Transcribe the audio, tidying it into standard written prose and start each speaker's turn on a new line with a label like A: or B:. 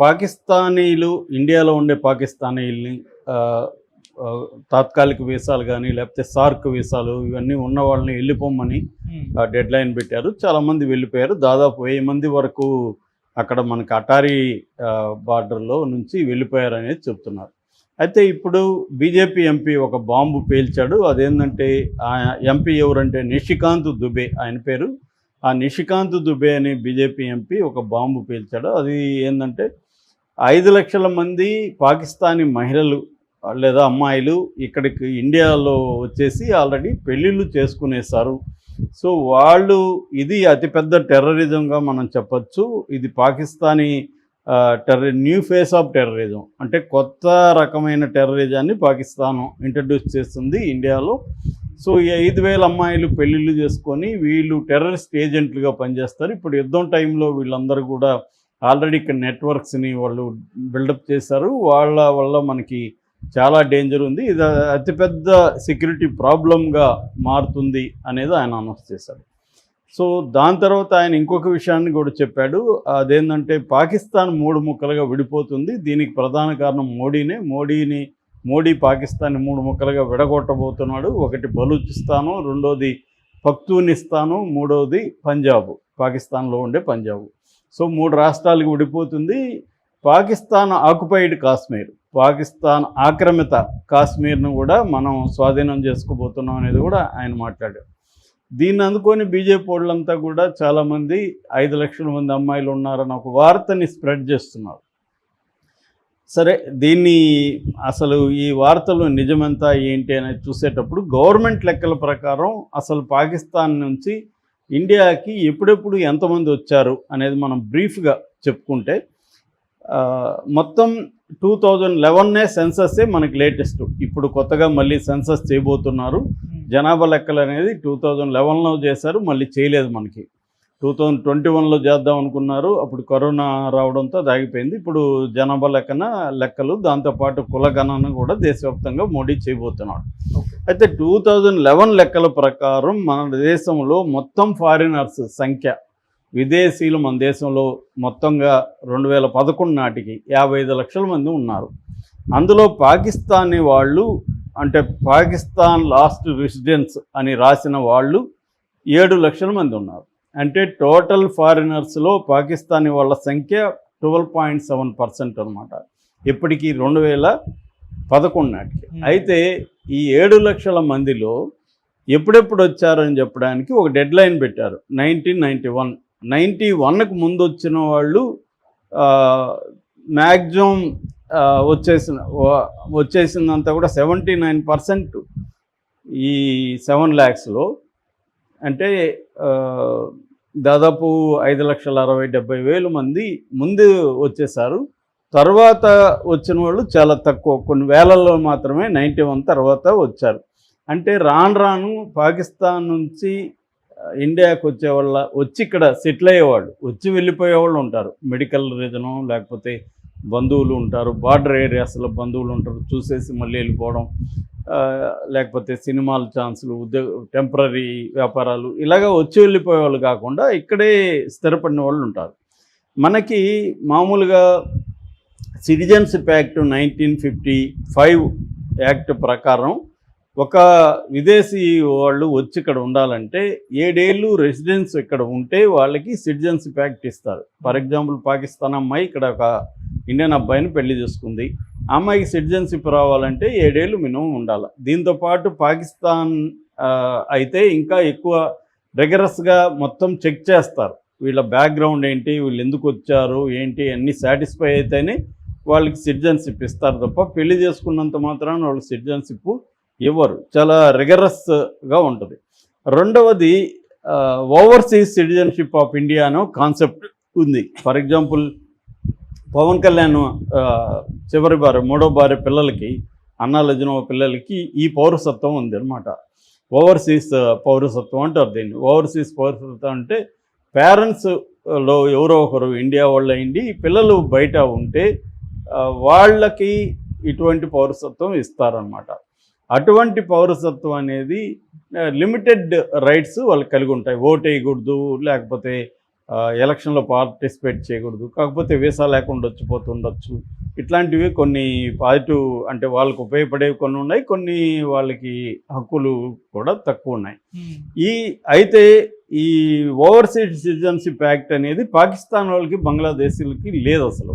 A: పాకిస్తానీలు ఇండియాలో ఉండే పాకిస్తానీల్ని ఆహ్, ఆహ్, తాత్కాలిక వీసాలు గానీ, లేకపోతే సార్క్ వీసాలు ఇవన్నీ ఉన్న వాళ్ళని వెళ్ళిపోమని
B: హ్మ్.
A: డెడ్‌లైన్ పెట్టారు. చాలామంది వెళ్ళిపోయారు. దాదాపు 1000 మంది వరకు అక్కడ మనకి అటారీ బార్డర్‌లో నుంచి వెళ్ళిపోయారనేది చెప్తున్నారు. అయితే ఇప్పుడు బీజేపీ ఎంపీ ఒక బాంబు పేల్చాడు. అదేందంటే ఎంపీ ఎవరంటే నిషికాంత్ దుబే ఆయన పేరు. ఆ నిషికాంత్ దుబే అనే బీజేపీ ఎంపీ ఒక బాంబు పేల్చాడు. అది ఏందంటే 5,00,000 మంది పాకిస్తానీ మహిళలు లేదా అమ్మాయిలు ఇక్కడికి ఇండియాలో వచ్చేసి ఆల్రెడీ పెళ్ళిళ్ళు చేసుకునేసారు. సో వాళ్ళు ఇది అతిపెద్ద టెర్రరిజంగా మనం చెప్పొచ్చు. ఇది Pakistani new face of terrorism, అంటే కొత్త రకమైన టెర్రరిజాన్ని పాకిస్తాన్ ఇంట్రడ్యూస్ చేస్తుంది ఇండియాలో. సో ఈ 5,000 అమ్మాయిలు పెళ్ళిళ్ళు చేసుకొని వీళ్ళు టెర్రరిస్ట్ ఏజెంట్లుగా పనిచేస్తారు. ఇప్పుడు యుద్ధం టైంలో వీళ్ళందరూ కూడా ఆల్రెడీ ఇక్కడ నెట్వర్క్స్ని వాళ్ళు బిల్డప్ చేశారు. వాళ్ళ వల్ల మనకి చాలా డేంజర్ ఉంది. ఇది అతిపెద్ద సెక్యూరిటీ ప్రాబ్లంగా మారుతుంది అనేది ఆయన అనౌన్స్ చేశాడు. సో దాని తర్వాత ఆయన ఇంకొక విషయాన్ని కూడా చెప్పాడు. అదేంటంటే పాకిస్తాన్ 3 ముక్కలుగా విడిపోతుంది. దీనికి ప్రధాన కారణం మోడీ పాకిస్తాన్ని 3 ముక్కలుగా విడగొట్టబోతున్నాడు. ఒకటి బలూచిస్తాను, రెండోది పఖ్తూనిస్తాను, మూడవది పంజాబ్, పాకిస్తాన్లో ఉండే పంజాబ్. సో 3 రాష్ట్రాలకు విడిపోతుంది. పాకిస్తాన్ ఆక్యుపైడ్ కాశ్మీర్, పాకిస్తాన్ ఆక్రమిత కాశ్మీర్ను కూడా మనం స్వాధీనం చేసుకోబోతున్నాం అనేది కూడా ఆయన మాట్లాడారు. దీన్ని అందుకొని బీజేపీ వాళ్ళంతా కూడా చాలామంది 5,00,000 మంది అమ్మాయిలు ఉన్నారన్న ఒక వార్తని స్ప్రెడ్ చేస్తున్నారు. సరే, దీన్ని అసలు ఈ వార్తలు నిజమెంత ఏంటి అనేది చూసేటప్పుడు గవర్నమెంట్ లెక్కల ప్రకారం అసలు పాకిస్తాన్ నుంచి ఇండియాకి ఎప్పుడెప్పుడు ఎంతమంది వచ్చారు అనేది మనం బ్రీఫ్గా చెప్పుకుంటే మొత్తం 2011 సెన్సస్సే మనకి లేటెస్ట్. ఇప్పుడు కొత్తగా మళ్ళీ సెన్సస్ చేయబోతున్నారు. జనాభా లెక్కలు అనేది 2011లో చేశారు, మళ్ళీ చేయలేదు. మనకి 2021లో చేద్దాం అనుకున్నారు, అప్పుడు కరోనా రావడంతో దాగిపోయింది. ఇప్పుడు జనాభా లెక్కలు దాంతోపాటు కుల గణన కూడా దేశవ్యాప్తంగా మోడీ చేయబోతున్నాడు. అయితే 2011 లెక్కల ప్రకారం మన దేశంలో మొత్తం ఫారినర్స్ సంఖ్య, విదేశీయులు మన దేశంలో మొత్తంగా 2011 నాటికి 55 లక్షల మంది ఉన్నారు. అందులో పాకిస్తానీ వాళ్ళు, అంటే పాకిస్తాన్ లాస్ట్ రెసిడెన్స్ అని రాసిన వాళ్ళు 7 లక్షల మంది ఉన్నారు. అంటే టోటల్ ఫారినర్స్లో పాకిస్తానీ వాళ్ళ సంఖ్య 12.7% అనమాట, ఇప్పటికీ 2011 నాటికి. అయితే ఈ 7 లక్షల మందిలో ఎప్పుడెప్పుడు వచ్చారని చెప్పడానికి ఒక డెడ్లైన్ పెట్టారు. 1991కు ముందు వచ్చిన వాళ్ళు మ్యాక్సిమం వచ్చేసిందంతా కూడా 79% ఈ 7 lakhsలో, అంటే దాదాపు 5,60,70,000 మంది ముందు వచ్చేసారు. తర్వాత వచ్చిన వాళ్ళు చాలా తక్కువ, కొన్ని వేలల్లో మాత్రమే 91 తర్వాత వచ్చారు. అంటే రాను పాకిస్తాన్ నుంచి ఇండియాకి వచ్చి ఇక్కడ సెటిల్ అయ్యేవాళ్ళు, వచ్చి వెళ్ళిపోయేవాళ్ళు ఉంటారు. మెడికల్ రీజను, లేకపోతే బంధువులు ఉంటారు, బార్డర్ ఏరియాస్లో బంధువులు ఉంటారు, చూసేసి మళ్ళీ వెళ్ళిపోవడం, లేకపోతే సినిమాల ఛాన్సులు, టెంపరీ వ్యాపారాలు, ఇలాగ వచ్చి వెళ్ళిపోయేవాళ్ళు కాకుండా ఇక్కడే స్థిరపడిన వాళ్ళు ఉంటారు. మనకి మామూలుగా సిటిజన్షిప్ యాక్ట్ 1955 యాక్ట్ ప్రకారం ఒక విదేశీ వాళ్ళు వచ్చి ఇక్కడ ఉండాలంటే 7 ఏళ్ళు రెసిడెన్స్ ఇక్కడ ఉంటే వాళ్ళకి సిటిజన్షిప్ యాక్ట్ ఇస్తారు. ఫర్ ఎగ్జాంపుల్, పాకిస్తాన్ అమ్మాయి ఇక్కడ ఒక ఇండియన్ అబ్బాయిని పెళ్లి చేసుకుంది. ఆ అమ్మాయికి సిటిజన్షిప్ రావాలంటే 7 ఏళ్ళు మినిమం ఉండాలి. దీంతోపాటు పాకిస్తాన్ అయితే ఇంకా ఎక్కువ రెగరస్గా మొత్తం చెక్ చేస్తారు. వీళ్ళ బ్యాక్గ్రౌండ్ ఏంటి, వీళ్ళు ఎందుకు వచ్చారు ఏంటి అన్నీ సాటిస్ఫై అయితేనే వాళ్ళకి సిటిజన్షిప్ ఇస్తారు తప్ప పెళ్లి చేసుకున్నంత మాత్రాన వాళ్ళకి సిటిజన్షిప్ ఇవ్వరు. చాలా రిగరస్గా ఉంటుంది. రెండవది, ఓవర్సీస్ సిటిజన్షిప్ ఆఫ్ ఇండియా అనే కాన్సెప్ట్ ఉంది. ఫర్ ఎగ్జాంపుల్, పవన్ కళ్యాణ్ చివరి భార్య, 3వ భార్య పిల్లలకి, అన్నాలజనో పిల్లలకి ఈ పౌరసత్వం ఉంది అనమాట. ఓవర్సీస్ పౌరసత్వం అంటారు దీన్ని. ఓవర్సీస్ పౌరసత్వం అంటే పేరెంట్స్లో ఎవరో ఒకరు ఇండియా వాళ్ళు అయింది, పిల్లలు బయట ఉంటే వాళ్ళకి ఇటువంటి పౌరసత్వం ఇస్తారనమాట. అటువంటి పౌరసత్వం అనేది లిమిటెడ్ రైట్స్ వాళ్ళకి కలిగి ఉంటాయి. ఓటు వేయకూడదు, లేకపోతే ఎలక్షన్లో పార్టిసిపేట్ చేయకూడదు, కాకపోతే వీసా లేకుండా వచ్చిపోతుండొచ్చు. ఇట్లాంటివి కొన్ని పాజిటివ్, అంటే వాళ్ళకు ఉపయోగపడేవి కొన్ని ఉన్నాయి, కొన్ని వాళ్ళకి హక్కులు కూడా తక్కువ ఉన్నాయి. అయితే ఈ ఓవర్సీస్ సిటిజన్షిప్ యాక్ట్ అనేది పాకిస్తాన్ వాళ్ళకి బంగ్లాదేశీలకి లేదు అసలు.